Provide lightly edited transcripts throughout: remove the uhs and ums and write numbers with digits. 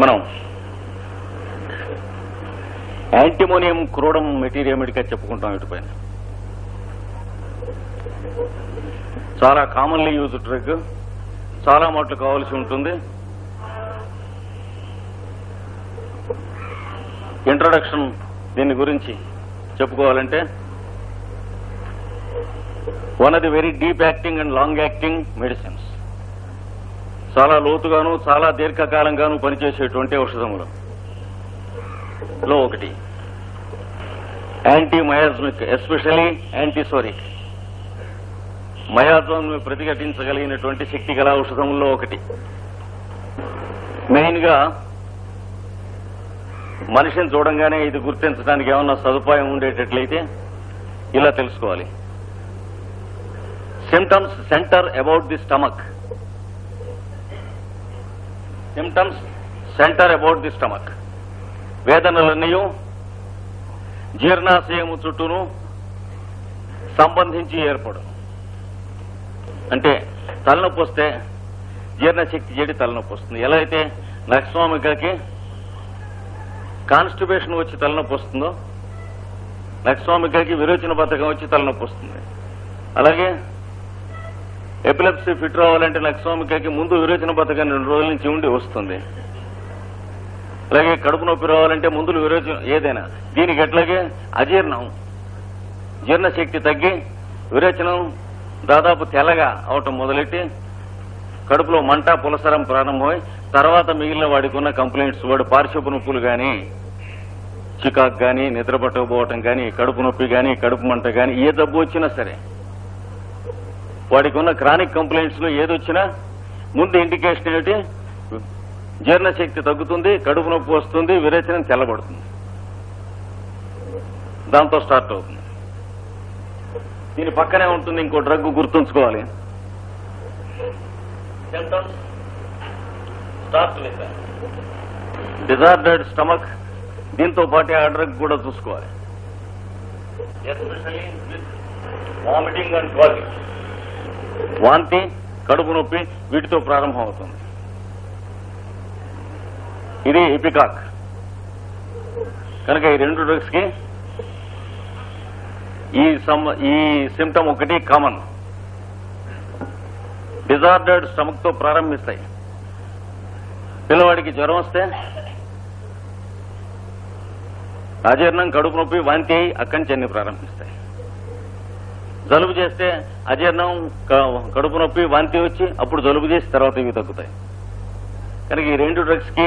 మనం antimonium క్రోడమ్ material గా చెప్పుకుంటాం. ఇటుపైన చాలా కామన్లీ యూజ్ డ్రగ్, చాలా మట్లు కావాల్సి ఉంటుంది. ఇంట్రొడక్షన్ దీని గురించి చెప్పుకోవాలంటే, one of the very deep acting and long acting medicines, చాలా లోతుగాను చాలా దీర్ఘకాలంగాను పనిచేసేటువంటి ఔషధములు లో ఒకటి. యాంటీ మయాజ్మిక్, ఎస్పెషలీ యాంటీసోరిక్, మయాజోన్ ప్రతిఘటించగలిగినటువంటి శక్తి గల ఔషధముల్లో ఒకటి. మెయిన్ గా మనిషిని చూడంగానే ఇది గుర్తించడానికి ఏమన్నా సదుపాయం ఉండేటట్లయితే ఇలా తెలుసుకోవాలి. Symptoms center about the stomach. Symptoms center about the stomach. వేదనలన్నీ జీర్ణాశయము చుట్టూను సంబంధించి ఏర్పడు. అంటే తలనొప్పి వస్తే జీర్ణశక్తి చెడి తలనొప్పి వస్తుంది. ఎలా అయితే లక్ష్మామికకి కాన్స్టిపేషన్ వచ్చి తలనొప్పి వస్తుందో, లక్ష్మామికకి విరోచన బద్ధకం వచ్చి తలనొప్పి వస్తుంది. అలాగే ఎపిలెప్సీ ఫిట్ రావాలంటే లక్ష్మామికకి ముందు విరోచన బద్ధకం 2 రోజుల నుంచి ఉండి వస్తుంది. అలాగే కడుపు నొప్పి రావాలంటే ముందు విరోచన ఏదైనా. దీనికి ఎట్లాగే అజీర్ణం, జీర్ణశక్తి తగ్గి విరోచనం దాదాపు తెల్లగా అవటం మొదలెట్టి కడుపులో మంట పులసరం ప్రారంభమై తర్వాత మిగిలిన వాడికి ఉన్న కంప్లైంట్స్, వాడు పార్శ్వపు నొప్పులు కానీ, చికాకు కానీ, నిద్ర పట్టకపోవటం కానీ, కడుపు నొప్పి కానీ, కడుపు మంట కానీ, ఏ జబ్బు వచ్చినా సరే వాడికి ఉన్న క్రానిక్ కంప్లైంట్స్ లో ఏదొచ్చినా ముందు ఇండికేషన్ ఏమిటి? జీర్ణశక్తి తగ్గుతుంది, కడుపు నొప్పి వస్తుంది, విరేచనం తెల్లబడుతుంది. దాంతో స్టార్ట్ అవుతుంది. దీని పక్కనే ఉంటుంది ఇంకో డ్రగ్, గుర్తుంచుకోవాలి. డిజార్డర్డ్ స్టమక్, దీంతో పాటే ఆ డ్రగ్ కూడా చూసుకోవాలి. ఎస్పెషల్లీ వామిటింగ్ అండ్ వామిటింగ్, వాంతి, కడుపు నొప్పి వీటితో ప్రారంభం అవుతుంది. ఇది ఎపికాక్. కనుక ఈ 2 డ్రగ్స్ కి ఈ సిమ్టమ్ ఒకటి కామన్. డిజార్డర్డ్ స్టమక్ తో ప్రారంభిస్తాయి. పిల్లవాడికి జ్వరం వస్తే అజీర్ణం, కడుపు నొప్పి, వాంతి అయి అక్కడి నుంచి అన్ని ప్రారంభిస్తాయి. జలుబు చేస్తే అజీర్ణం, కడుపు నొప్పి, వాంతి వచ్చి అప్పుడు జలుబు చేసి తర్వాత ఇవి తగ్గుతాయి. కనుక ఈ 2 డ్రగ్స్ కి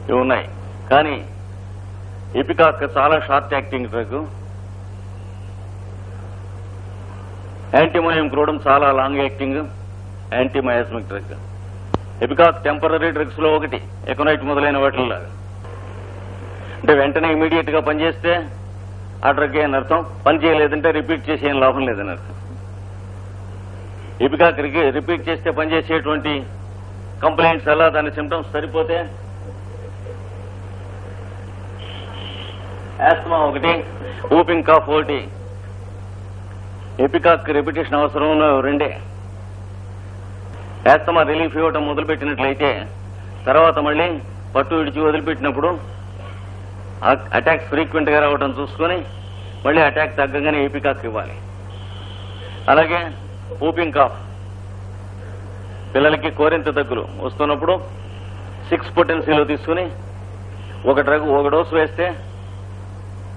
ఇవి ఉన్నాయి. కానీ ఎపికాక్ చాలా short acting drug. Antimonium crudum చాలా long acting anti miasmic drug. Ipecac temporary drugs లో ఒకటి, ఎకోనైట్ మొదలైన వాటిలాగా. అంటే వెంటనే ఇమీడియట్ గా పనిచేస్తే ఆ డ్రగ్ అని అర్థం, పని చేయలేదంటే రిపీట్ చేసి ఏం లాభం లేదని అర్థం. ఎపికాక్ రిపీట్ చేస్తే పనిచేసేటువంటి కంప్లైంట్స్ అలా దాని సిమ్టమ్స్ సరిపోతే ఆస్మా ఒకటి, ఊపింగ్ కాఫ్ ఒకటి. ఎపికాక్ రిపిటేషన్ అవసరం 2. ఆస్తమా రిలీఫ్ ఇవ్వటం మొదలుపెట్టినట్లయితే తర్వాత మళ్ళీ పట్టు విడిచి వదిలిపెట్టినప్పుడు అటాక్స్ ఫ్రీక్వెంట్ గా రావడం చూసుకుని మళ్ళీ అటాక్ తగ్గగానే ఎపికాక్ ఇవ్వాలి. అలాగే ఊపింగ్ కాఫ్, పిల్లలకి కోరింత దగ్గులు వస్తున్నప్పుడు 6 పొటెన్సీలో తీసుకుని ఒక డోసు వేస్తే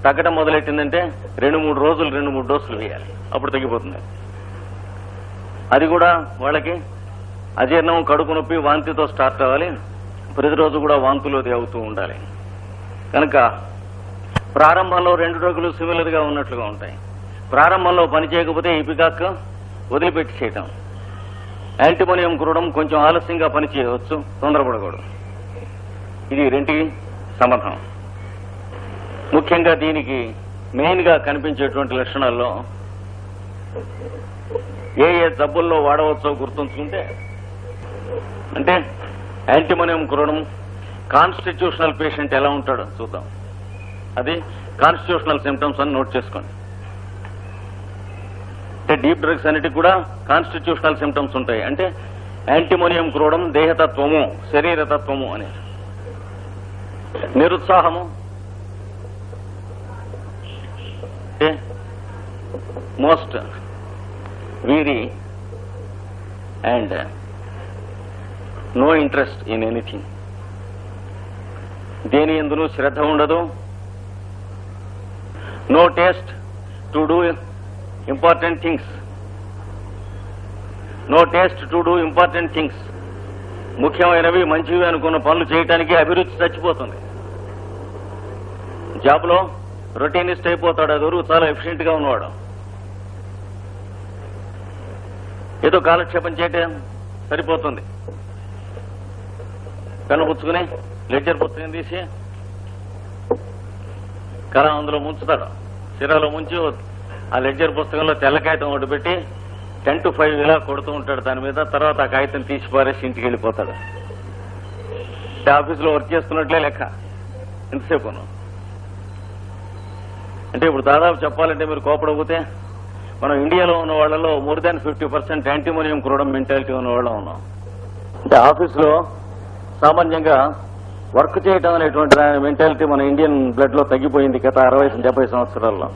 తగ్గడం మొదలెట్టిందంటే 2-3 రోజులు 2-3 డోసులు వేయాలి, అప్పుడు తగ్గిపోతుంది. అది కూడా వాళ్ళకి అజీర్ణం, కడుపు నొప్పి, వాంతితో స్టార్ట్ అవ్వాలి. ప్రతిరోజు కూడా వాంతులు అవుతూ ఉండాలి. కనుక ప్రారంభంలో 2 డ్రగ్లు సిమిలర్ గా ఉన్నట్లుగా ఉంటాయి. ప్రారంభంలో పని చేయకపోతే ఎపికాక్ వదిలిపెట్టి చేయటం. యాంటీమోనియం క్రోడమ్ కొంచెం ఆలస్యంగా పని చేయవచ్చు, తొందరపడకూడదు. ఇది 2కి సంబంధం. ముఖ్యంగా దీనికి మెయిన్ గా కనిపించేటువంటి లక్షణాల్లో ఏ జబ్బుల్లో వాడవచ్చో గుర్తుంచుకుంటే, అంటే యాంటీమోనియం క్రోడమ్ కాన్స్టిట్యూషనల్ పేషెంట్ ఎలా ఉంటాడో చూద్దాం. అది కాన్స్టిట్యూషనల్ సిమ్టమ్స్ అని నోట్ చేసుకోండి. అంటే డీప్ డ్రగ్స్ అన్నిటికి కూడా కాన్స్టిట్యూషనల్ సిమ్టమ్స్ ఉంటాయి. అంటే యాంటీమోనియం క్రోడమ్ దేహతత్వము, శరీరతత్వము అనేది. నిరుత్సాహము, most weary and no interest in anything. దేని ఎందును శ్రద్ధ ఉండదు. No taste to do important things. No taste to do important things. ముఖ్యమైనవి మంచివి అనుకున్న పనులు చేయడానికి అభిరుచి చచ్చిపోతుంది. జాబ్లో రొటీనిస్ట్ అయిపోతాడు. అదొరు చాలా ఎఫిషియెంట్ గా ఉన్నవాడు. ఏదో కాలక్షేపం చేయటం సరిపోతుంది. పెన్ను పుచ్చుకుని లెడ్జర్ పుస్తకం తీసి కళ అందులో ముంచుతాడు. సిరాలో ముంచి ఆ లెడ్జర్ పుస్తకంలో తెల్ల కాగితం ఒకటి పెట్టి 10 to 5 ఇలా కొడుతూ ఉంటాడు దాని మీద. తర్వాత ఆ కాగితం తీసి పారేసి ఇంటికి వెళ్ళిపోతాడు. ఆఫీసులో వర్క్ చేస్తున్నట్లే లెక్క ఎంతసేపు. అంటే ఇప్పుడు దాదాపు చెప్పాలంటే మీరు కోపడకపోతే మనం ఇండియాలో ఉన్న వాళ్ళలో more than 50% యాంటీమోనియం క్రూడం మెంటాలిటీ ఉన్న వాళ్ళం ఉన్నాం. అంటే ఆఫీసులో సామాన్యంగా వర్క్ చేయడం అనేటువంటి మెంటాలిటీ మన ఇండియన్ బ్లడ్ లో తగ్గిపోయింది గత 60-70 సంవత్సరాల్లో.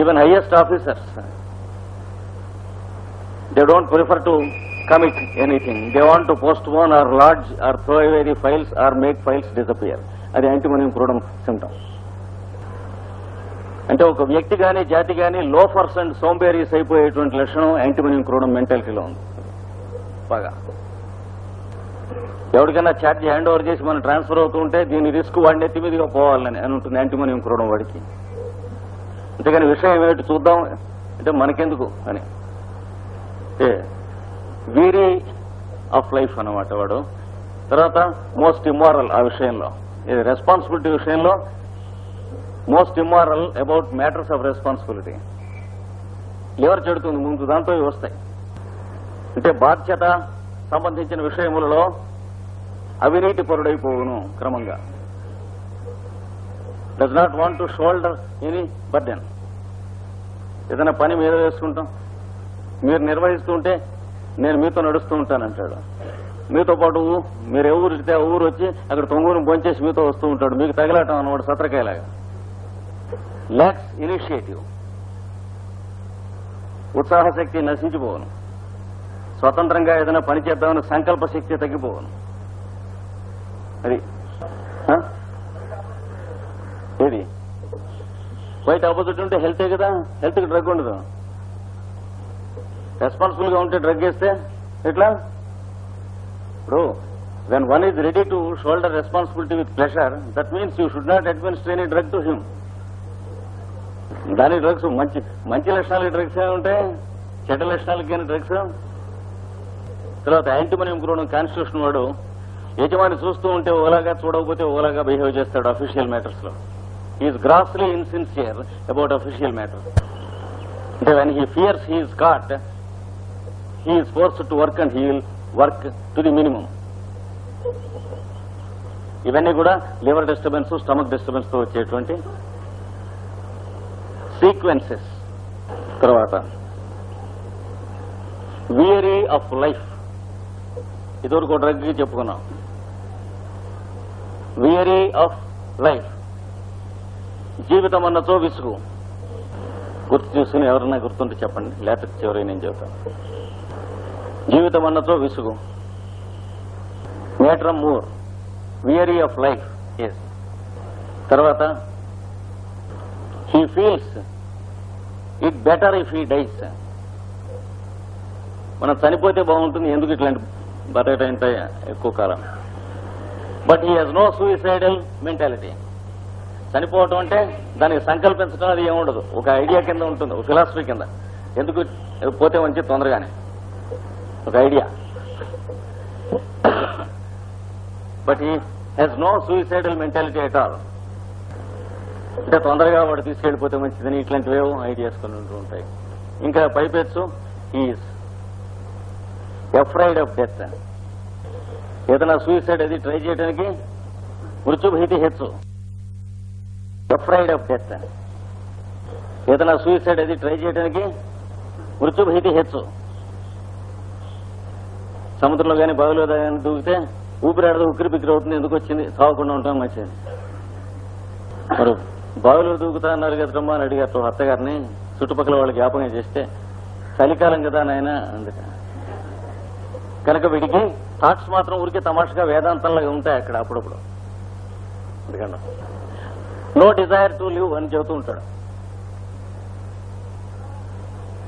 Even highest officers they don't prefer to commit anything. They want to postpone or lodge or throw away the files or make files disappear. అది యాంటీమోనియం క్రూడం సిమ్టమ్. అంటే ఒక వ్యక్తి గాని జాతి గాని లోఫర్స్ అండ్ సోంబేరీస్ అయిపోయేటువంటి లక్షణం యాంటీమోనియం క్రూడం మెంటాలిటీలో ఉంది బాగా. ఎవరికైనా ఛార్జ్ హ్యాండ్ ఓవర్ చేసి మనం ట్రాన్స్ఫర్ అవుతూ ఉంటే దీని రిస్క్ వాడిని ఎత్తి మీదుగా పోవాలని అని ఉంటుంది యాంటీమోనియం క్రూడం వాడికి. అంతేగాని విషయం ఏమిటి చూద్దాం అంటే మనకెందుకు అని. వీరీ ఆఫ్ లైఫ్ అన్నమాట వాడు. తర్వాత మోస్ట్ ఇమ్మారల్ ఆ విషయంలో. రెస్పాన్సిబిలిటీ విషయంలో most immoral about matters of responsibility. ఎవరు చెడుతుంది ముందు దాంతో వస్తాయి. అంటే బాధ్యత సంబంధించిన విషయములలో అవినీతి పరుడైపోవును క్రమంగా. Does not want to shoulder any burden. ఏదైనా పని మీద వేసుకుంటాం, మీరు నిర్వహిస్తుంటే నేను మీతో నడుస్తూ ఉంటానంటాడు. మీతో పాటు మీరు ఏ ఊరితే ఆ ఊరు వచ్చి అక్కడ తొంగుని భోంచేసి మీతో వస్తూ ఉంటాడు. మీకు తగలటం అన్నవాడు సత్రకాయలాగా. లాక్స్ ఇనిషియేటివ్. ఉత్సాహశక్తి నశించిపోవను. స్వతంత్రంగా ఏదైనా పని చేద్దామని సంకల్ప శక్తి తగ్గిపోవను. అది ఏది బయట ఆపోజిట్ ఉంటే హెల్తే కదా. హెల్త్కి డ్రగ్ ఉండదు. రెస్పాన్సిబుల్ గా ఉంటే డ్రగ్ వేస్తే ఎట్లా? ఇప్పుడు when one is ready to shoulder responsibility with pleasure, that means you should not administer any drug to him. దాని డ్రగ్స్ మంచి లక్షణాలకి డ్రగ్స్ ఏ ఉంటాయి, చెడ్డ లక్షణాలకి కానీ డ్రగ్స్. తర్వాత యాంటీమోనియం క్రూడం కాన్స్టిట్యూషన్ వాడు యజమాని చూస్తూ ఉంటే ఓలాగా, చూడకపోతే ఓలాగా బిహేవ్ చేస్తాడు అఫీషియల్ మ్యాటర్స్ లో. Is grossly insincere about official matters. అంటే when he fears he is caught, he is forced to work and he will work to the minimum. ఇవన్నీ కూడా లివర్ డిస్టర్బెన్స్, స్టమక్ డిస్టర్బెన్స్ తో వచ్చేటువంటి sequences. తర్వాత weary of life. ఇదివరకు drug చెప్పుకున్నాం. Weary of life. జీవితం అన్నచో విసుగు. గుర్తు చూసుకుని ఎవరన్నా గుర్తుంటే చెప్పండి, లేకపోతే చివరి నేను చెబుతాను. జీవితం అన్నచో విసుగు. మేట్రమ్ మూర్. Weary of life. ఎస్. తర్వాత he feels it better if he dies. మనం చనిపోతే బాగుంటుంది, ఎందుకు ఇట్లాంటి బతకటంత ఎక్కువ కాలం. But he has no suicidal mentality. చనిపోవటం అంటే దానికి సంకల్పించడం అది ఏముండదు, ఒక ఐడియా కింద ఉంటుంది, ఒక ఫిలాసఫీ కింద. ఎందుకు పోతే మంచి తొందరగానే ఒక idea. But he has no suicidal mentality at all. అంటే తొందరగా వాడు తీసుకెళ్లిపోతే మంచిదని ఇట్లాంటివేవో ఐడియాస్ కొన్ని ఉంటూ ఉంటాయి. ఇంకా పైపెచ్చు ఈజ్ ఎఫ్రైడ్ ఆఫ్ డెత్. ఏదైనా సూయిసైడ్ అది ట్రై చేయడానికి మృత్యుభీతి హెచ్చు. Afraid of death. ఏదైనా సూయిసైడ్ అది ట్రై చేయడానికి మృత్యుభీతి హెచ్చు. సముద్రంలో కానీ బావిలో కానీ దూకితే ఊపిరాడదు, ఉక్కిరి బిక్కిరి అవుతుంది, ఎందుకు వచ్చింది, తాగకుండా ఉంటాం మంచిది. మరి బావిలో దూకుతా అన్నారు కదమ్మా అని అడిగారు అత్తగారిని. చుట్టుపక్కల వాళ్ళు జ్ఞాపకం చేస్తే చలికాలం కదా నాయన అందుక కనుక వీడికి థాట్స్ మాత్రం ఊరికే తమాషగా వేదాంతంలాగా ఉంటాయి అక్కడ అప్పుడప్పుడు. ఎందుకంటే నో డిజైర్ టు లివ్ అని చెబుతూ ఉంటాడు,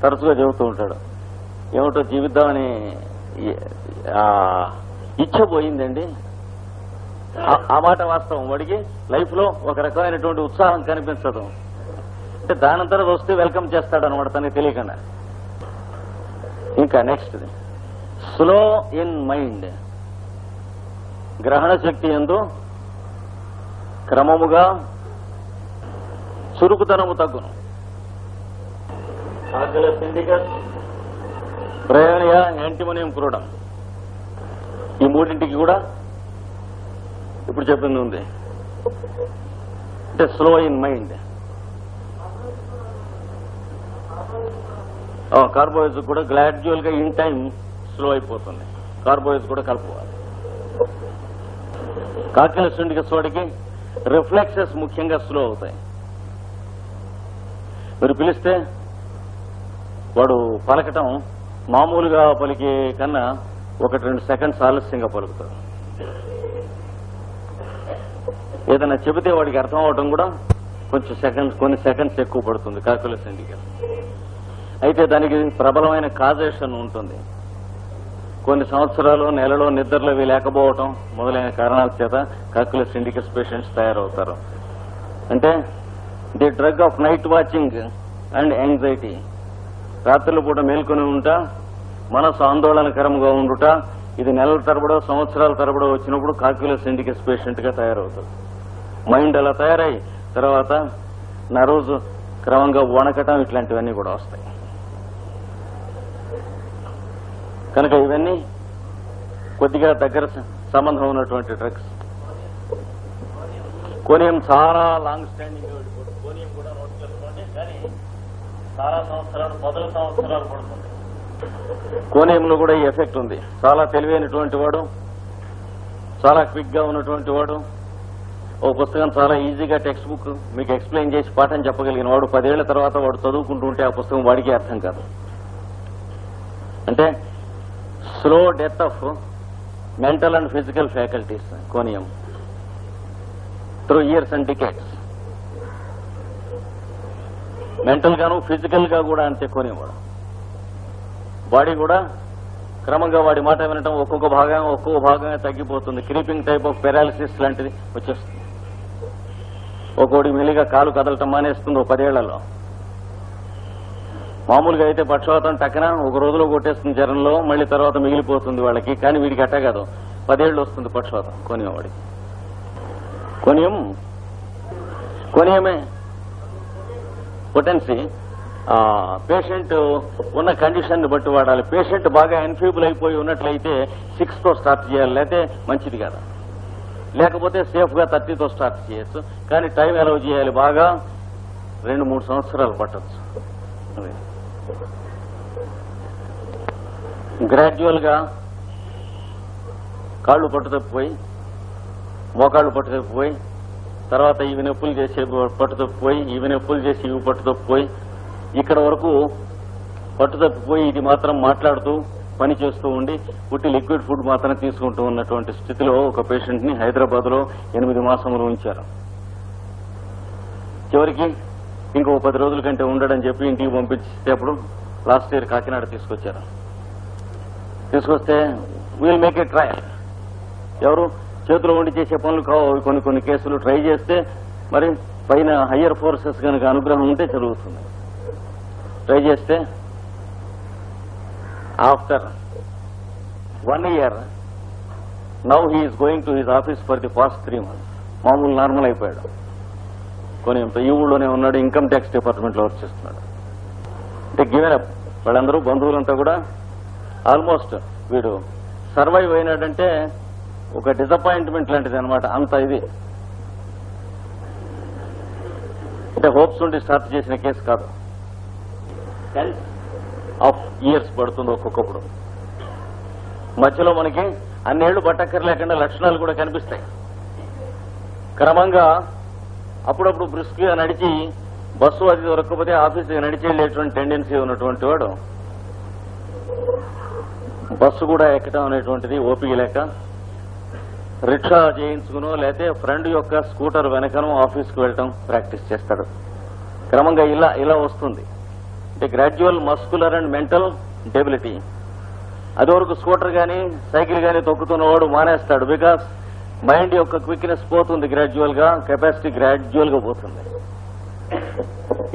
తరచుగా చెబుతూ ఉంటాడు. ఏమిటో జీవిద్దామని ఇచ్చ పోయిందండి. ఆ మాట వాస్తవం. వాడికి లైఫ్ లో ఒక రకమైనటువంటి ఉత్సాహం కనిపించదు. అంటే దానంతరం వస్తే వెల్కమ్ చేస్తాడు అనమాట తనకి తెలియకుండా. ఇంకా నెక్స్ట్ స్లో ఇన్ మైండ్. గ్రహణ శక్తి యందు క్రమముగా చురుకుతనము తగ్గును. సిండికస్, బ్రయోనియా, యాంటిమోనియం క్రూడం ఈ మూడింటికి కూడా ఇప్పుడు చెప్పింది ఉంది. అంటే స్లో ఇన్ మైండ్. కార్బోహైడ్రేట్స్ కూడా గ్రాడ్యువల్ గా ఇన్ టైం స్లో అయిపోతుంది. కార్బోహైడ్రేట్స్ కూడా కలుపుకోవాలి. కాకిల సిండికస్ వాడికి రిఫ్లెక్సెస్ ముఖ్యంగా స్లో అవుతాయి. మీరు పిలిస్తే వాడు పలకటం మామూలుగా పలికే కన్నా 1-2 సెకండ్స్ ఆలస్యంగా పలుకుతాడు. ఏదైనా చెబితే వాడికి అర్థం అవడం కూడా కొన్ని సెకండ్స్ ఎక్కువ పడుతుంది కాక్యులస్ సిండికస్. అయితే దానికి ప్రబలమైన కాజేషన్ ఉంటుంది. కొన్ని సంవత్సరాలు నెలలో నిద్రలవి లేకపోవటం మొదలైన కారణాల చేత కాక్యులస్ సిండికస్ పేషెంట్స్ తయారవుతారు. అంటే the drug of night watching and anxiety. రాత్రుల పూట మేల్కొని ఉంటా, మనసు ఆందోళనకరంగా ఉండుట, ఇది నెలల తరబడో సంవత్సరాల తరబడో వచ్చినప్పుడు కాక్యులస్ సిండికస్ పేషెంట్ గా తయారవుతారు. మైండ్ అలా తయారై తర్వాత నర్వ్స్ క్రమంగా వణకటం ఇట్లాంటివన్నీ కూడా వస్తాయి. కనుక ఇవన్నీ కొద్దిగా దగ్గర సంబంధం ఉన్నటువంటి డ్రగ్స్. కోనియం చాలా లాంగ్ స్టాండింగ్. కోనియం కూడా నోట్ కానీ చాలా సంవత్సరాలు, 10 సంవత్సరాలు పడుతుంది. కోనియంలో కూడా ఈ ఎఫెక్ట్ ఉంది. చాలా తెలివైనటువంటి వాడు, చాలా క్విక్ గా ఉన్నటువంటి వాడు, ఓ పుస్తకం చాలా ఈజీగా టెక్స్ట్ బుక్ మీకు ఎక్స్ప్లెయిన్ చేసి పాఠం చెప్పగలిగిన వాడు 10 ఏళ్ల తర్వాత వాడు చదువుకుంటూ ఉంటే ఆ పుస్తకం వాడికి అర్థం కాదు. అంటే slow death of mental and physical faculties conium through years and decades. Mental గాను ఫిజికల్ గా కూడా అంతే కోనియం వాడు. బాడీ కూడా క్రమంగా వాడి మాట వినటం ఒక్కొక్క భాగంగా తగ్గిపోతుంది. క్రీపింగ్ టైప్ ఆఫ్ పెరాలిసిస్ లాంటిది వచ్చేస్తుంది. ఒక్కోడికి మెల్లిగా కాలు కదలటం మానేస్తుంది 10 ఏళ్లలో. మామూలుగా అయితే పక్షవాతం టక్కన ఒక రోజులో కొట్టేస్తుంది జ్వరంలో, మళ్ళీ తర్వాత మిగిలిపోతుంది వాళ్ళకి. కానీ వీడికి అట్ట కాదు, 10 ఏళ్ళు వస్తుంది పక్షవాతం కోనియం వాడికి. కోనియమే పొటెన్సీ పేషెంట్ ఉన్న కండిషన్ బట్టి వాడాలి. పేషెంట్ బాగా ఎన్ఫీబుల్ అయిపోయి ఉన్నట్లయితే 6తో స్టార్ట్ చేయాలి, లేకపోతే మంచిది కాదు. లేకపోతే సేఫ్ గా 30తో స్టార్ట్ చేయొచ్చు. కానీ టైం అలౌ చేయాలి. బాగా 2-3 సంవత్సరాలు పట్టచ్చు. గ్రాడ్యువల్ గా కాళ్ళు పట్టుతప్పిపోయి, మోకాళ్ళు పట్టుతప్పిపోయి, తర్వాత ఇవి నొప్పులు చేసే పట్టుతప్పిపోయి, ఇవి నొప్పులు చేసి ఇవి పట్టుతప్పిపోయి, ఇక్కడ వరకు పట్టుతప్పిపోయి ఇది మాత్రం మాట్లాడుతూ పని చేస్తూ ఉండి పుట్టి లిక్విడ్ ఫుడ్ మాత్రం తీసుకుంటూ ఉన్నటువంటి స్థితిలో ఒక పేషెంట్ ని హైదరాబాద్ లో 8 మాసములు ఉంచారు. చివరికి ఇంకో 10 రోజుల కంటే ఉండడని చెప్పి ఇంటికి పంపించేస్తే అప్పుడు లాస్ట్ ఇయర్ కాకినాడ తీసుకొచ్చారు. తీసుకొస్తే వీల్ మేక్ ఏ ట్రయల్. ఎవరు చేతిలో ఉండి చేసే పనులు కావు. కొన్ని కేసులు ట్రై చేస్తే మరి పైన హయ్యర్ ఫోర్సెస్ కనుక అనుగ్రహం ఉంటే జరుగుతుంది. ట్రై చేస్తే after 1 year now he's going to his office for the past 3 months. మామూలు నార్మల్ అయిపోయాడు. ఈ ఊళ్ళోనే ఉన్నాడు, ఇన్కమ్ ట్యాక్స్ డిపార్ట్మెంట్ లో వర్క్ చేస్తున్నాడు. అంటే గివెన్ అప్. వాళ్ళందరూ బంధువులంతా కూడా ఆల్మోస్ట్ వీడు సర్వైవ్ అయినాడంటే ఒక డిసప్పాయింట్మెంట్ లాంటిది అనమాట. అంత ఇది అంటే హోప్స్ ఉండి స్టార్ట్ చేసిన కేసు కాదు. 10 years పడుతుంది ఒక్కొక్కప్పుడు. మధ్యలో మనకి అన్నేళ్లు పట్టక్కర్లేకుండా లక్షణాలు కూడా కనిపిస్తాయి. క్రమంగా అప్పుడప్పుడు బ్రిస్క్గా నడిచి బస్సు అది దొరకకపోతే ఆఫీస్కి నడిచి వెళ్ళేటువంటి టెండెన్సీ ఉన్నటువంటి వాడు బస్సు కూడా ఎక్కడం అనేటువంటిది ఓపిక లేక రిక్షా చేయించుకునో లేకపోతే ఫ్రెండ్ యొక్క స్కూటర్ వెనకనో ఆఫీస్కి వెళ్ళటం ప్రాక్టీస్ చేస్తాడు. క్రమంగా ఇలా వస్తుంది. అంటే gradual muscular and mental debility. అదివరకు స్కూటర్ కానీ సైకిల్ కానీ తొక్కుతున్నవాడు మానేస్తాడు. బికాస్ మైండ్ యొక్క క్విక్నెస్ పోతుంది గ్రాడ్యువల్ గా, కెపాసిటీ గ్రాడ్యువల్ గా పోతుంది.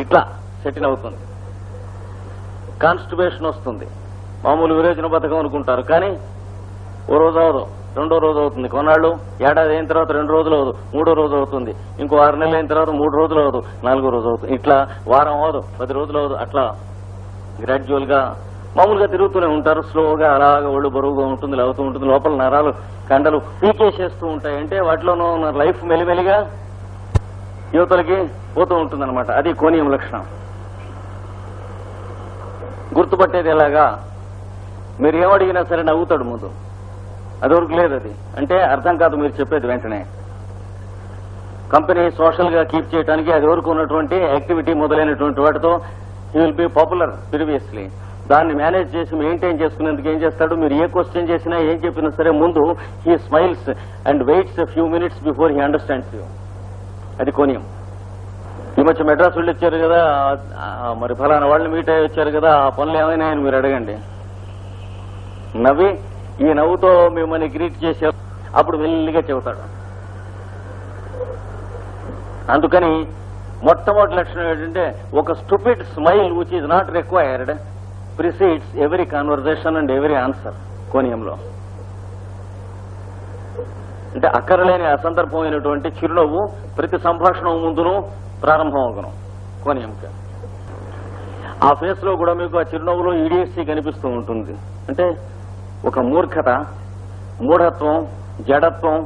ఇట్లా సెటిల్ అవుతుంది. కాన్స్టిపేషన్ వస్తుంది. మామూలు విరేచన బతకం అనుకుంటారు, కానీ ఓ రోజు అవదు, రెండో రోజు అవుతుంది. కొన్నాళ్ళు ఏడాది అయిన తర్వాత 2 రోజులు అవదు, 3వ రోజు అవుతుంది. ఇంకో 6 నెలలు అయిన తర్వాత 3 రోజులు అవదు, 4వ రోజు అవుతుంది. ఇట్లా వారం అవదు, 10 రోజులు అవదు. అట్లా గ్రాడ్యువల్ గా మామూలుగా తిరుగుతూనే ఉంటారు. స్లోగా అలాగా ఒళ్ళు బరువుగా ఉంటుంది, అవుతూ ఉంటుంది. లోపల నరాలు కండలు పీకేసేస్తూ ఉంటాయి. అంటే వాటిలోనూ లైఫ్ మెలిమెలిగా యువతలకి పోతూ ఉంటుందన్నమాట. అది కోణీయం లక్షణం. గుర్తుపట్టేది ఎలాగా? మీరు ఏమడిగినా సరే నవ్వుతాడు ముందు. అదివరకు లేదు. అది అంటే అర్థం కాదు మీరు చెప్పేది వెంటనే. కంపెనీ సోషల్ గా కీప్ చేయడానికి అది వరకు ఉన్నటువంటి యాక్టివిటీ మొదలైనటువంటి వాటితో he will be popular previously. దాన్ని మేనేజ్ చేసి మెయింటైన్ చేసుకునేందుకు ఏం చేస్తాడు? మీరు ఏ క్వశ్చన్ చేసినా ఏం చెప్పినా సరే ముందు he smiles and weights a few minutes before he understands you. అది కోణీయం. ఈ మధ్య మెడ్రాస్ వెళ్ళి వచ్చారు కదా, మరి ఫలానా వాళ్ళని మీట్ అయ్యి వచ్చారు కదా, ఆ పనులు ఏమైనాయని మీరు అడగండి. నవ్వి ఈ నవ్వుతో మిమ్మల్ని గ్రీట్ చేసే అప్పుడు మెల్లిగా చెబుతాడు. అందుకని మొట్టమొదటి లక్షణం ఏంటంటే ఒక stupid smile which is not required precedes every conversation and every answer. కోణీయంలో అంటే అక్కరలేని అసందర్భమైనటువంటి చిరునవ్వు ప్రతి సంభాషణ ముందును ప్రారంభం అవును కోణీయంకి. ఆ ఫేస్ లో కూడా మీకు ఆ చిరునవ్వులో ఈడియసీ కనిపిస్తూ ఉంటుంది. అంటే ఒక మూర్ఖత, మూఢత్వం, జడత్వం.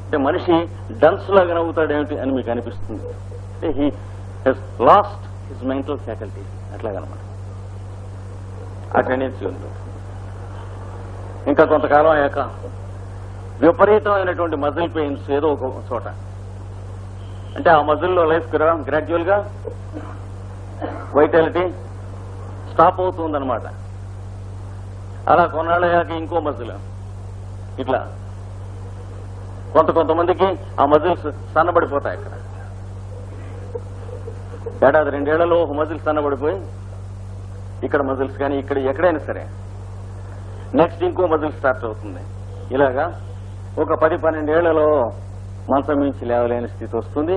అంటే మనిషి డన్స్ లాగా నవ్వుతాడేమిటి అని మీకు అనిపిస్తుంది. అంటే he has lost his mental faculty. అట్లాగనమాట ఆ టెండెన్సీ ఉంది. ఇంకా కొంతకాలం అయ్యాక విపరీతమైనటువంటి మజిల్ పెయిన్స్ ఏదో ఒక చోట. అంటే ఆ మజిల్లో లైఫ్ గ్రాడ్యువల్ గా వైటాలిటీ స్టాప్ అవుతుందన్నమాట. అలా కొన్నాళ్ళు అయ్యాక ఇంకో మజిల్. ఇట్లా కొంతమందికి ఆ మజిల్స్ సన్నబడిపోతాయి. అక్కడ ఏడాది 2 ఏళ్లలో ఒక మజిల్ సన్నబడిపోయి ఇక్కడ మజిల్స్ కానీ ఇక్కడ ఎక్కడైనా సరే నెక్స్ట్ ఇంకో మజిల్ స్టార్ట్ అవుతుంది. ఇలాగా ఒక 10-12 ఏళ్లలో మంచం మించి లేవలేని స్థితి వస్తుంది.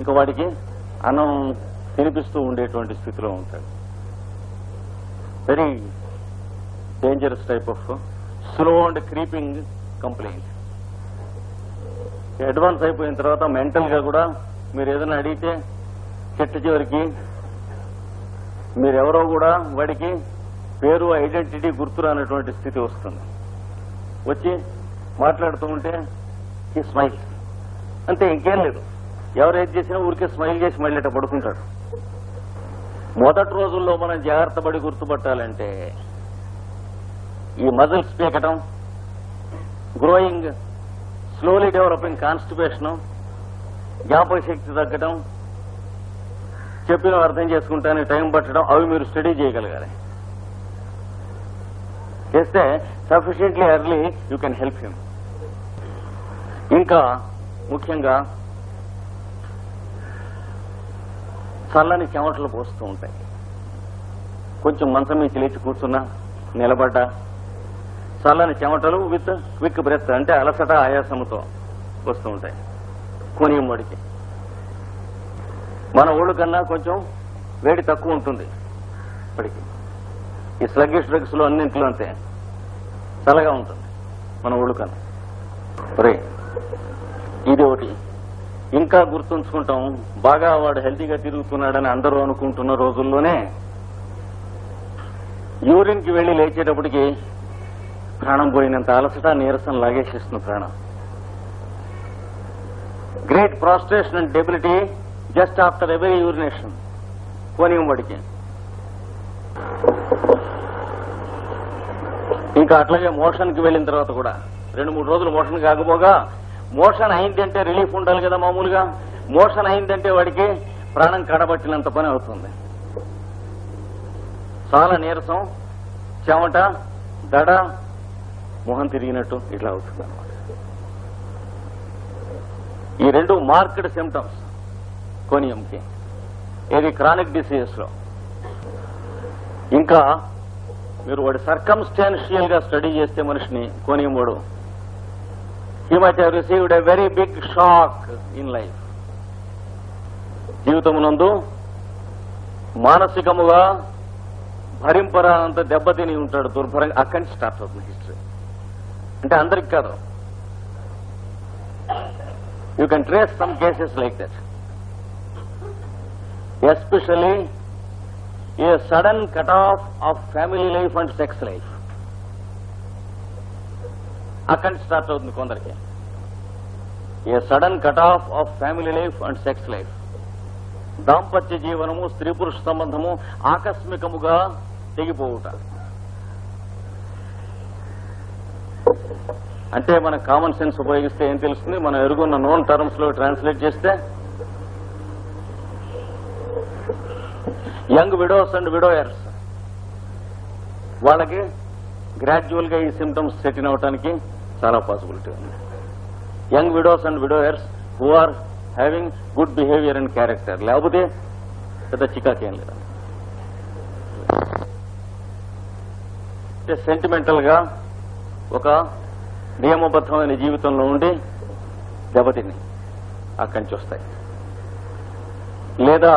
ఇంకా వాడికి అన్నం తినిపిస్తూ ఉండేటువంటి స్థితిలో ఉంటాడు. Very dangerous type of slow and creeping complaint. Advance అయిపోయిన తర్వాత మెంటల్ గా కూడా మీరు ఏదైనా అడిగితే చెట్టు చివరికి మీరెవరో కూడా వాడికి పేరు, ఐడెంటిటీ గుర్తురానటువంటి స్థితి వస్తుంది. వచ్చి మాట్లాడుతూ ఉంటే ఈ స్మైల్ అంతే, ఇంకేం లేదు. ఎవరేది చేసినా ఊరికే స్మైల్ చేసి మళ్ళీ ఇట్లా పడుకుంటాడు. మొదటి రోజుల్లో మనం జాగ్రత్త పడి గుర్తుపట్టాలంటే ఈ మజిల్స్ పీకటం, గ్రోయింగ్, స్లోలీ డెవలపింగ్ కాన్స్టిపేషన్, జ్ఞాపక శక్తి తగ్గటం, చెప్పిన అర్థం చేసుకుంటానికి టైం పట్టడం, అవి మీరు స్టడీ చేయగలగాలి. చేస్తే sufficiently early you can help him. ఇంకా ముఖ్యంగా చల్లని చెమటలు పోస్తూ ఉంటాయి. కొంచెం మంచం నుంచి లేచి కూర్చున్నా, నిలబడ్డా చల్లని చెమటలు విత్ క్విక్ బ్రెత్, అంటే అలసట ఆయాసముతో వస్తూ ఉంటాయి కోణీయం వాడికి. మన ఒళ్ళు కన్నా కొంచెం వేడి తక్కువ ఉంటుంది ఇప్పటికి. ఈ స్లగ్గిష్ డ్రగ్స్ లో అన్నింటిలో అంతే, చల్లగా ఉంటుంది మన ఒళ్ళు కన్నా. ఇది ఒకటి. ఇంకా గుర్తుంచుకుంటాం, బాగా వాడు హెల్తీగా తిరుగుతున్నాడని అందరూ అనుకుంటున్న రోజుల్లోనే యూరిన్ కి వెళ్లి లేచేటప్పటికి ప్రాణం పోయినంత అలసట, నీరసం లాగేసేస్తుంది ప్రాణం. Great prostration and debility just after every urination conium వాడికి. ఇంకా అట్లాగే మోషన్ కి వెళ్లిన తర్వాత కూడా 2-3 రోజులు మోషన్ కాకపోగా మోషన్ అయిందంటే రిలీఫ్ ఉండాలి కదా. మామూలుగా మోషన్ అయిందంటే వాడికి ప్రాణం కడబట్టినంత పని అవుతుంది. చాలా నీరసం, చెమట, దడ, మొహం తిరిగినట్టు ఇట్లా అవుతుంది అన్నమాట. ఈ 2 మార్క్డ్ సిమ్టమ్స్ కోనియంకి, ఏది క్రానిక్ డిసీజెస్ లో. ఇంకా మీరు వాడు సర్కమ్స్టాన్షియల్ గా స్టడీ చేస్తే మనిషిని కోనియం వాడు, he might have received a very big shock in life. జీవితమునందు మానసికముగా భరింపరానంత దెబ్బతిని ఉంటాడు దుర్భరంగా. అక్కడి నుంచి స్టార్ట్ అవుతుంది హిస్టరీ. అంటే అందరికి కాదు, you can trace some cases like that. Especially A sudden cut off of family life and sex life. అక్కడి నుంచి స్టార్ట్ అవుతుంది కొందరికి. ఏ sudden cut off of family life and sex life. దాంపత్య జీవనము, స్త్రీ పురుష సంబంధము ఆకస్మికముగా తెగిపోవుట. అంటే మన కామన్ సెన్స్ ఉపయోగిస్తే ఏం తెలుస్తుంది? మనం ఎరుగున్న నోన్ టర్మ్స్ లో ట్రాన్స్లేట్ చేస్తే యంగ్ విడోస్ అండ్ విడోయర్స్, వాళ్ళకి గ్రాడ్యువల్ గా ఈ సిమ్టమ్స్ సెటిల్ అవటానికి చాలా పాసిబిలిటీ ఉంది. Young widows and widowers who are having good behaviour and character, లేకపోతే పెద్ద చికాకేం లేదు. సెంటిమెంటల్ గా ఒక నియమబద్ధమైన జీవితంలో ఉండి దెబ్బతిని అక్కడి నుంచి వస్తాయి. లేదా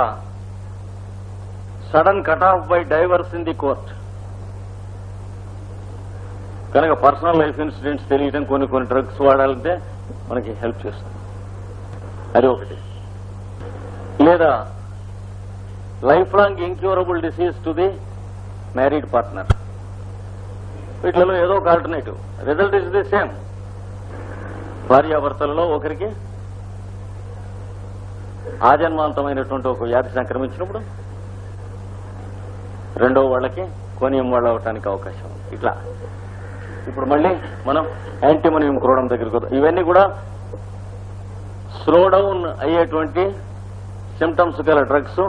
sudden cut off by divorce in the court. కనుక పర్సనల్ లైఫ్ ఇన్సిడెంట్స్ తెలియడం, కొన్ని డ్రగ్స్ వాడాలంటే మనకి హెల్ప్ చేస్తుంది. అది ఒకటి. లేదా life long incurable disease to the married partner. వీటిలో ఏదో ఒక alternative. Result is the same. భార్యాభర్తలలో ఒకరికి ఆజన్మాంతమైనటువంటి ఒక వ్యాధి సంక్రమించినప్పుడు రెండో వాళ్ళకి కోనియం వాళ్ళు అవటానికి అవకాశం ఉంది. ఇట్లా ఇప్పుడు మళ్ళీ మనం యాంటీమోనియం క్రోడం దగ్గరికి వద్దాం. ఇవన్నీ కూడా స్లో డౌన్ అయ్యేటువంటి సిమ్టమ్స్ గల డ్రగ్స్.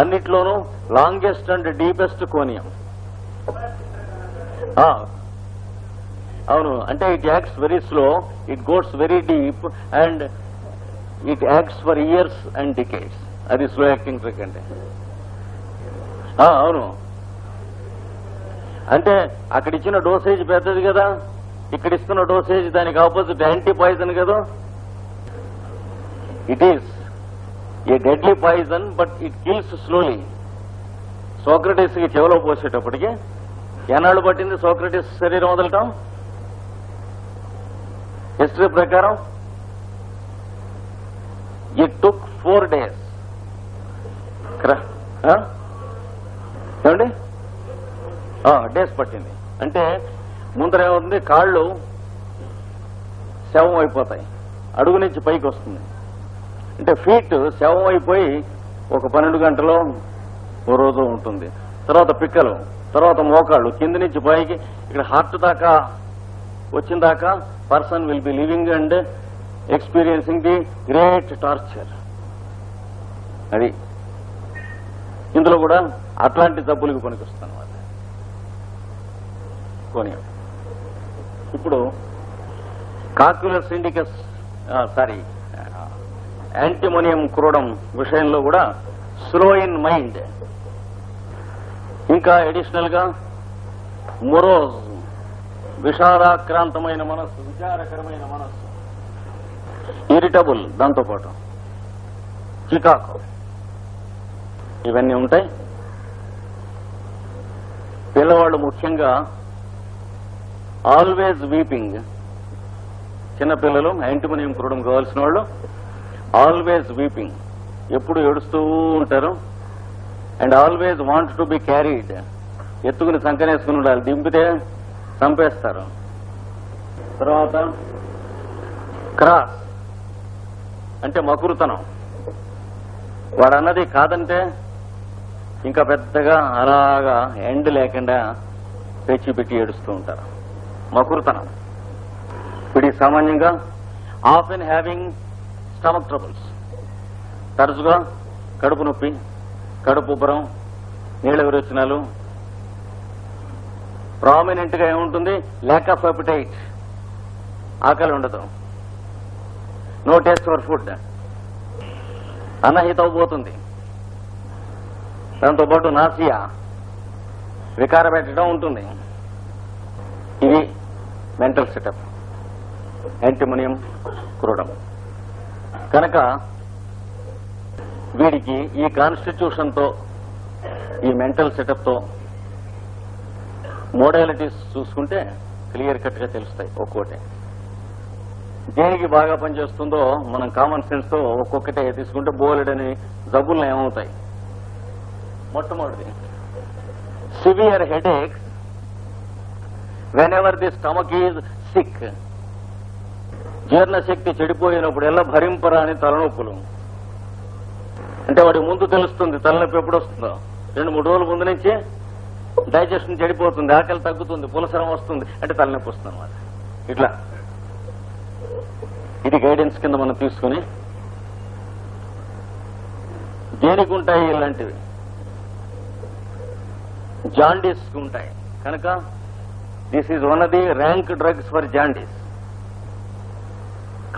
అన్నిట్లోనూ లాంగెస్ట్ అండ్ డీపెస్ట్ కోనియం. అవును, అంటే it acts very slow, it goes very deep and it acts for years and decades. అది స్లో యాక్టింగ్ డ్రగ్ అంటే. అవును, అంటే అక్కడ ఇచ్చిన డోసేజ్ పెద్దది కదా, ఇక్కడ ఇస్తున్న డోసేజ్ దానికి ఆపోజిట్ యాంటీ పాయిజన్ కదా. It is a deadly poison but it kills slowly. Socrates కి చెవిలో పోసేటప్పటికి ఎన్నాళ్ళు పట్టింది సోక్రటీస్ శరీరం వదలటం? హిస్టరీ ప్రకారం ఇట్ టుక్ 4 days. ఏమండి? డేస్ పట్టింది. అంటే ముందర ఏమవుతుంది, కాళ్ళు శవం అయిపోతాయి, అడుగు నుంచి పైకి వస్తుంది. అంటే ఫీట్ శవం అయిపోయి ఒక 12 గంటలో ఓ రోజు ఉంటుంది. తర్వాత పిక్కలు, తర్వాత మోకాళ్ళు, కింది నుంచి పైకి ఇక్కడ హార్ట్ దాకా వచ్చిన దాకా person will be living and experiencing the great torture. అది ఇందులో కూడా అట్లాంటి జబ్బులకు పనికొస్తుంది అన్నమాట కోనియం. ఇప్పుడు కాక్యులస్ ఇండికస్ యాంటీమోనియం క్రోడం విషయంలో కూడా స్లో ఇన్ మైండ్, ఇంకా అడిషనల్ గా మొరోజ్, విషాదాక్రాంతమైన మనస్సు, విచారకరమైన మనస్సు, ఇరిటబుల్, దాంతోపాటు చికాకు, ఇవన్నీ ఉంటాయి. పిల్లవాళ్ళు ముఖ్యంగా ఆల్వేజ్ వీపింగ్. చిన్నపిల్లలు యాంటీమోనియం క్రోడం కావాల్సిన వాళ్ళు ఆల్వేజ్ వీపింగ్, ఎప్పుడు ఏడుస్తూ ఉంటారు. And always want to be carried, ఎత్తుకుని సంకనేసుకుని ఉండాలి, దింపితే చంపేస్తారు. తర్వాత క్రాస్ అంటే మకురుతనం, వాడు అన్నది కాదంటే ఇంకా పెద్దగా అలాగా ఎండ్ లేకుండా పెట్టి ఏడుస్తూ ఉంటారు, మకురుతనం. వీడి సామాన్యంగా ఆఫెన్ హ్యావింగ్ స్టమక్ ట్రబుల్స్, తరచుగా కడుపు నొప్పి, కడుపు ఉబ్బరం, నీళ్ళ విరోచనాలు. ప్రామినెంట్ గా ఏముంటుంది? ల్యాక్ ఆఫ్ అపిటైట్, ఆకలి ఉండదు. నో టేస్ట్ ఫర్ ఫుడ్, అన్నహితం పోతుంది. దాంతోపాటు నాసియా, వికార పెట్టడం ఉంటుంది. ఇది మెంటల్ సెటప్, యాంటిమోనియం క్రూడం. కనుక వీడికి ఈ కాన్స్టిట్యూషన్ తో, ఈ మెంటల్ సెటప్ తో మోడాలిటీస్ చూసుకుంటే క్లియర్ కట్ గా తెలుస్తాయి ఒక్కోటే. దేనికి బాగా పనిచేస్తుందో మనం కామన్ సెన్స్ తో ఒక్కొక్కటే తీసుకుంటే బోలెడని జబ్బులు ఏమవుతాయి. మొట్టమొదటిది severe headaches whenever the stomach is sick. జీర్ణశక్తి చెడిపోయినప్పుడల్లా భరింపరాని తలనొప్పులు. అంటే వాడికి ముందు తెలుస్తుంది తలనొప్పి ఎప్పుడు వస్తుందో. 2-3 రోజుల ముందు నుంచి డైజెషన్ చెడిపోతుంది, ఆకలి తగ్గుతుంది, పులసరం వస్తుంది, అంటే తలనొప్పి వస్తుంది అన్నమాట. ఇట్లా ఇది గైడెన్స్ కింద మనం తీసుకుని దేనికి ఉంటాయి ఇలాంటివి? జాండీస్ ఉంటాయి. కనుక this is one of the rank drugs for jaundice.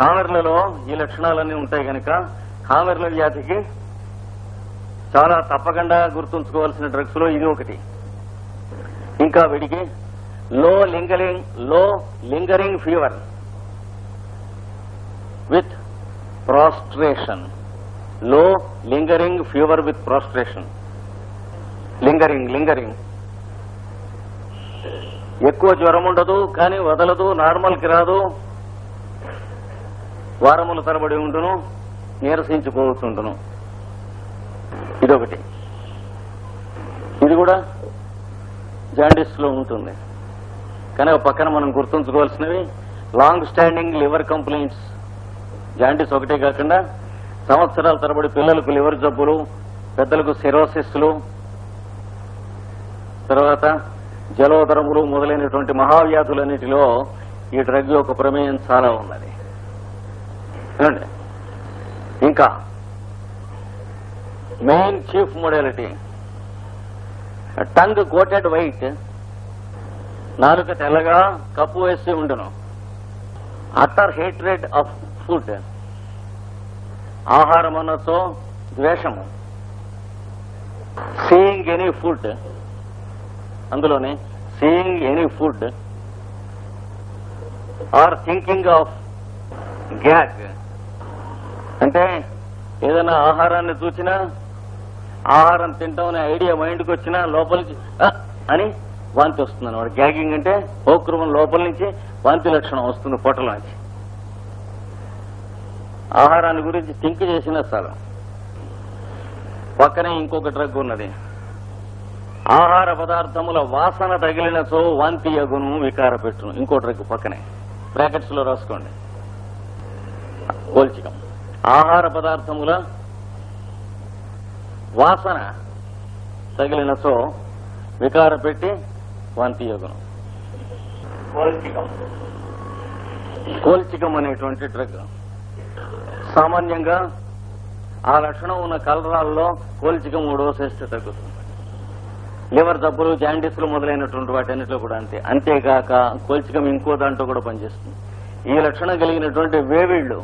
కామెర్లలో ఈ లక్షణాలన్నీ ఉంటాయి కనుక కామెర్ల వ్యాధికి చాలా తప్పకుండా గుర్తుంచుకోవాల్సిన డ్రగ్స్ లో ఇది ఒకటి. ఇంకా వీడికి లో lingering fever with prostration. Low lingering fever with prostration. Lingering ఎక్కువ జ్వరం ఉండదు, కానీ వదలదు, నార్మల్ కి రాదు, వారముల తరబడి ఉంటును, నీరసించిపోతుంటును. ఇదొకటి. ఇది కూడా జాండీస్ లో ఉంటుంది. కానీ పక్కన మనం గుర్తుంచుకోవాల్సినవి long standing liver complaints. Jaundice ఒకటే కాకుండా సంవత్సరాల తరబడి పిల్లలకు లివర్ జబ్బులు, పెద్దలకు సిరోసిస్లు, తర్వాత జలోదరములు మొదలైనటువంటి మహావ్యాధులన్నిటిలో ఈ డ్రగ్ యొక్క ప్రమేయం చాలా ఉన్నది. ఇంకా main chief modality tongue coated white, నాలుక తెల్లగా కప్పు వేసి ఉండును. అటర్ హేట్రెడ్ ఆఫ్ ఫుడ్, ఆహారం అన్నతో ద్వేషము. సీయింగ్ ఎనీ ఫుడ్, అందులోనే seeing any food or thinking of gag, అంటే ఏదైనా ఆహారాన్ని చూసినా, ఆహారం తింటామనే ఐడియా మైండ్కి వచ్చినా లోపలికి అని వాంతి వస్తుంది అన్నమాట. గ్యాగింగ్ అంటే ఓక్రమం లోపల నుంచి వాంతి లక్షణం వస్తుంది పొట్టలోంచి. ఆహారాన్ని గురించి థింక్ చేసిన స్థలం. పక్కనే ఇంకొక డ్రగ్ ఉన్నది. ఆహార పదార్థముల వాసన తగిలినచో వాంతి అగును, వికార పెట్టును. ఇంకో డ్రగ్ పక్కనే బ్రాకెట్స్ లో రాసుకోండి. కోల్చికం. ఆహార పదార్థముల వాసన తగిలినచో వికార పెట్టి వాంతి అగును. కోల్చికం అనేటువంటి డ్రగ్ సామాన్యంగా ఆ లక్షణం ఉన్న కలరాల్లో కోల్చికం 3 డోసు వేస్తే తగ్గుతుంది. లివర్ జబ్బులు, జాండీస్లు మొదలైనటువంటి వాటన్నిటిలో కూడా అంతే. అంతేకాక కోల్చికం ఇంకో దాంట్లో కూడా పనిచేస్తుంది. ఈ లక్షణం కలిగినటువంటి వేవిళ్లు,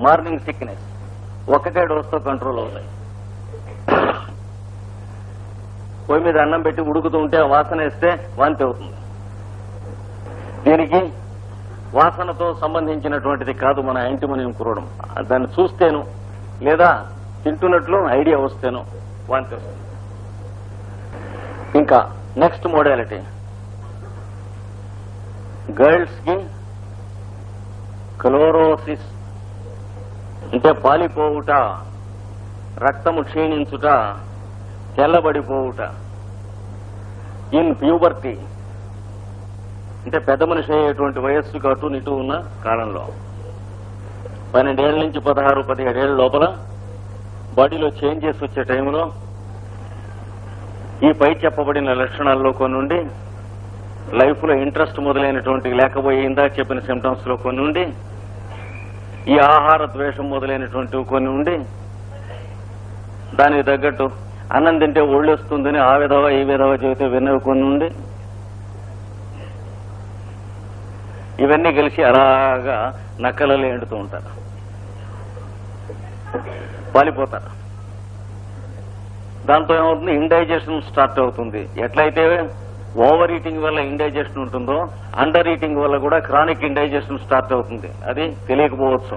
మార్నింగ్ సిక్నెస్ ఒకటే డోసుతో కంట్రోల్ అవుతాయి. పొయ్యి మీద అన్నం పెట్టి ఉడుకుతూ ఉంటే ఆ వాసన వేస్తే వాంతి అవుతుంది. దీనికి వాసనతో సంబంధించినటువంటిది కాదు మన యాంటిమోనియం క్రూడం. దాన్ని చూస్తేను లేదా తింటున్నట్లు ఐడియా వస్తేను వాంతి వస్తుంది. ఇంకా నెక్స్ట్ మోడాలిటీ గర్ల్స్ కి క్లోరోసిస్, అంటే పాలిపోవుట, రక్తము క్షీణించుట, తెల్లబడిపోవుట. ఇన్ ప్యూబర్టీ, అంటే పెద్ద మనిషి అయ్యేటువంటి వయస్సుకు అటు ఇటు ఉన్న కాలంలో 12 ఏళ్ల నుంచి 16-17 ఏళ్ల లోపల బాడీలో చేంజెస్ వచ్చే టైంలో ఈ పై చెప్పబడిన లక్షణాల్లో కొన్ని ఉండి లైఫ్ లో ఇంట్రెస్ట్ మొదలైనటువంటి లేకపోయి ఇందాక చెప్పిన సిమ్టమ్స్ లో కొన్ని ఉండి, ఈ ఆహార ద్వేషం మొదలైనటువంటివి కొన్ని ఉండి, దానికి తగ్గట్టు అన్నం తింటే ఒళ్ళు వస్తుందని ఆ విధవ ఈ విధవ చెబితే విన్నవి కొన్ని ఉండి, ఇవన్నీ కలిసి అలాగా నక్కలలో ఎండుతూ ఉంటారు, పాలిపోతారు. దాంతో ఏమవుతుంది, ఇండైజెషన్ స్టార్ట్ అవుతుంది. ఎట్లయితే ఓవర్ ఈటింగ్ వల్ల ఇండైజెషన్ ఉంటుందో, అండర్ ఈటింగ్ వల్ల కూడా క్రానిక్ ఇండైజెషన్ స్టార్ట్ అవుతుంది. అది తెలియకపోవచ్చు.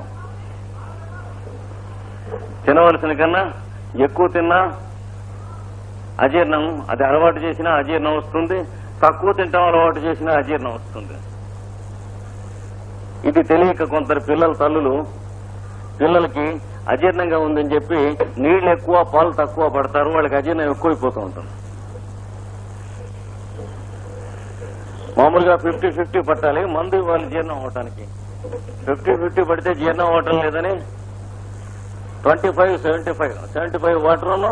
తినవలసిన కన్నా ఎక్కువ తిన్నా అజీర్ణం, అది అలవాటు చేసినా అజీర్ణం వస్తుంది. తక్కువ తింటాం అలవాటు చేసినా అజీర్ణం వస్తుంది. ఇది తెలియక కొందరు తల్లులు పిల్లలకి అజీర్ణంగా ఉందని చెప్పి నీళ్లు ఎక్కువ పాలు తక్కువ పడతారు. వాళ్ళకి అజీర్ణం ఎక్కువైపోతూ ఉంటుంది. మామూలుగా 50-50 పట్టాలి, మందు ఇవ్వాలి జీర్ణం అవటానికి. 50-50 పడితే జీర్ణం అవటం లేదని 25-75 వాటర్లో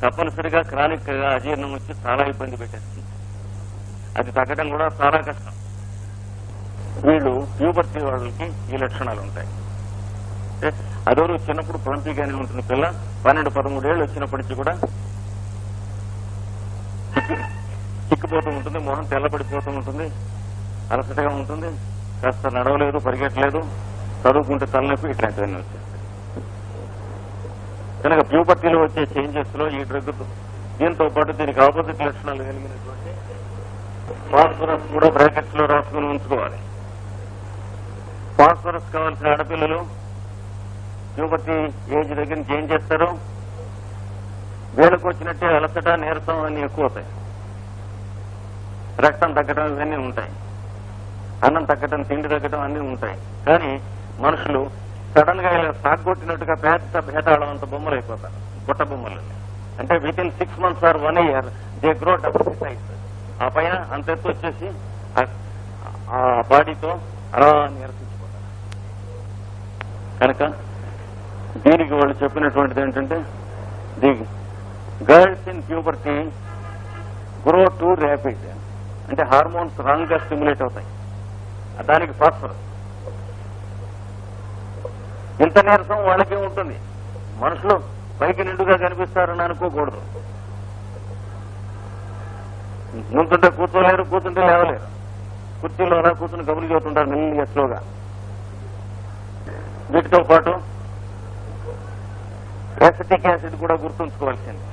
తప్పనిసరిగా క్రానిక్ గా అజీర్ణం వచ్చి చాలా ఇబ్బంది పెట్టేస్తుంది. అది తగ్గడం కూడా చాలా కష్టం. వీళ్ళు ప్యూబర్టీ వాళ్ళకి ఈ లక్షణాలు ఉంటాయి. అదోరు చిన్నప్పుడు ప్లంపీగానే ఉంటుంది పిల్ల. 12-13 ఏళ్ళు వచ్చినప్పటి నుంచి కూడా చిక్కిపోతూ ఉంటుంది, మొహం తెల్లబడిపోతూ ఉంటుంది, అలసటగా ఉంటుంది, కాస్త నడవలేదు, పరిగెట్టలేదు, చదువుకుంటే తలనొప్పి, ఇట్లాంటివన్నీ వచ్చేస్తాయి. కనుక ప్యూబర్టీలో వచ్చే చేంజెస్ లో ఈ డ్రగ్ దీంతో పాటు దీనికి ఆపోజిట్ లక్షణాలు కలిగినటువంటి ఫాస్ఫరస్ కూడా బ్రాకెట్స్ లో రాసుకుని ఉంచుకోవాలి. ఫాస్ఫరస్ కావాల్సిన ఆడపిల్లలు ప్యూబర్టీ ఏజ్ దగ్గర నుంచి ఏం చేస్తారు, వేళకు వచ్చినట్టే అలసట, నీరసం అన్ని ఎక్కువ అవుతాయి. రక్తం తగ్గడం ఇవన్నీ ఉంటాయి. అన్నం తగ్గడం, తిండి తగ్గడం అన్నీ ఉంటాయి. కానీ మనుషులు సడన్ గా ఇలా సాగొట్టినట్టుగా పెద్ద భేదాళం అంత బొమ్మలు అయిపోతారు, బుట్ట బొమ్మలు. అంటే with in 6 months or 1 year they grow double size. ఆ పైన అంత ఎత్తు వచ్చేసి ఆ బాడీతో అలా నిరసించిపోతారు. కనుక దీనికి వాళ్ళు చెప్పినటువంటిది ఏంటంటే, the girls in puberty grow two rapid. అంటే హార్మోన్స్ రాంగ్ గా స్టిమ్యులేట్ అవుతాయి. దానికి ఫాస్ఫరస్. ఇంత నీరసం వాళ్ళకే ఉంటుంది. మనుషులు పైకి నిండుగా కనిపిస్తారని అనుకోకూడదు. నుంచుంటే కూర్చోలేరు, కూర్చుంటే లేవలేరు. కుర్చీలో అలా కూర్చుని కబుర్లు చెబుతుంటారు మెల్లిగా, స్లోగా. వీటితో పాటు యాసిటిక్ యాసిడ్ కూడా గుర్తుంచుకోవాల్సింది.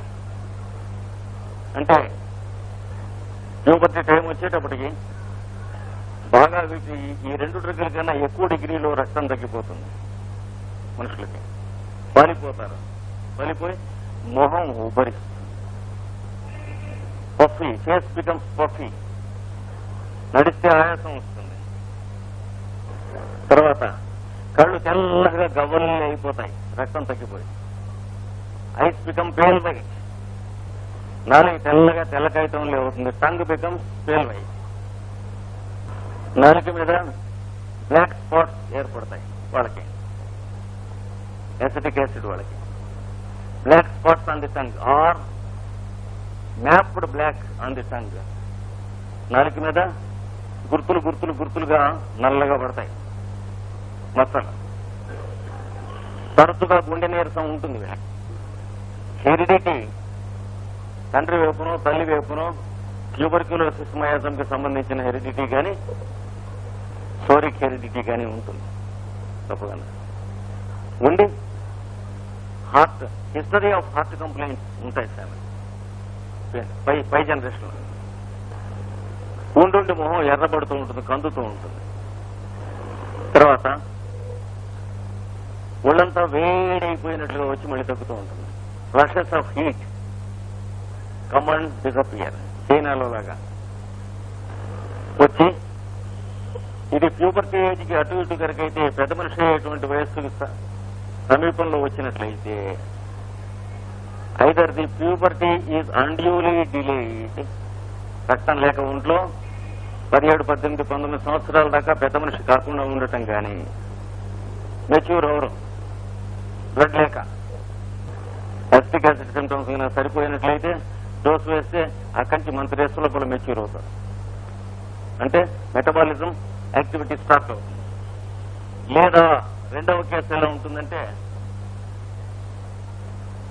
అంటే ప్యూబర్టీ టైం వచ్చేటప్పటికి బాగా వీటి ఈ 2 డ్రగ్ల కన్నా ఎక్కువ డిగ్రీలో రక్తం తగ్గిపోతుంది మనుషులకి. పాలిపోతారు. పాలిపోయి మొహం ఉబ్బరిస్తుంది. Puffy, face becomes puffy. నడిస్తే ఆయాసం వస్తుంది. తర్వాత కళ్ళు తెల్లగా గవ్వలు అయిపోతాయి రక్తం తగ్గిపోయి. Eyes become pale white. నాలుగు తెల్లగా తెల్లకాయితంలో అవుతుంది. Tongue becomes pale white. నాలుక మీద బ్లాక్ స్పాట్స్ ఏర్పడతాయి వాళ్ళకి. యాసిటిక్ యాసిడ్ వాళ్ళకి black spots on the tongue or mapped black on the tongue. నాలుక మీద గుర్తులుగా నల్లగా పడతాయి మచ్చలు. తరచుగా గుండె నీరసం ఉంటుంది. హెరిడిటీ, తండ్రి వైపునో తల్లి వైపునో ట్యూబర్క్యులోసిస్ మయాజంకి సంబంధించిన హెరిడిటీ కానీ సోరిక్ హెరిడిటీ కానీ ఉంటుంది తప్పగా ఉండి. Heart history of heart complaints ఉంటాయి సార్ పై జనరేషన్. ఉండుండి మొహం ఎర్రబడుతూ ఉంటుంది, కందుతూ ఉంటుంది. తర్వాత ఒళ్ళంతా వేడైపోయినట్లుగా వచ్చి మళ్ళీ తగ్గుతూ ఉంటుంది. Flashes of heat come and disappear. చైనాలో లాగా వచ్చి ఇది ప్యూబర్టీ ఏజ్కి అటు ఇటు కనుకైతే పెద్ద మనిషి అయ్యేటువంటి వయస్సుకి సమీపంలో వచ్చినట్లయితే either the puberty is unduly delayed. రక్తం లేక ఒంట్లో 17, 18, 19 సంవత్సరాల దాకా పెద్ద మనిషి కాకుండా ఉండటం కానీ, మెచ్యూర్ అవరు బ్లడ్ లేక యాసిటిక్ యాసిడ్ సిమ్టమ్స్ సరిపోయినట్లయితే డోస్ వేస్తే అక్కడి నుంచి మంత్ డేస్ లోపల మెచ్యూర్ అవుతారు. అంటే మెటబాలిజం యాక్టివిటీ స్టార్ట్ అవుతుంది. లేదా రెండవ కేసు ఎలా ఉంటుందంటే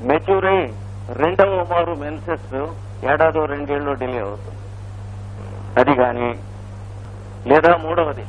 మెచ్యూర్ అయి రెండవ మారు మెన్సెస్ ఏడాదో 2 ఏళ్ళు డిలే అవుతుంది. అది కానీ లేదా మూడవది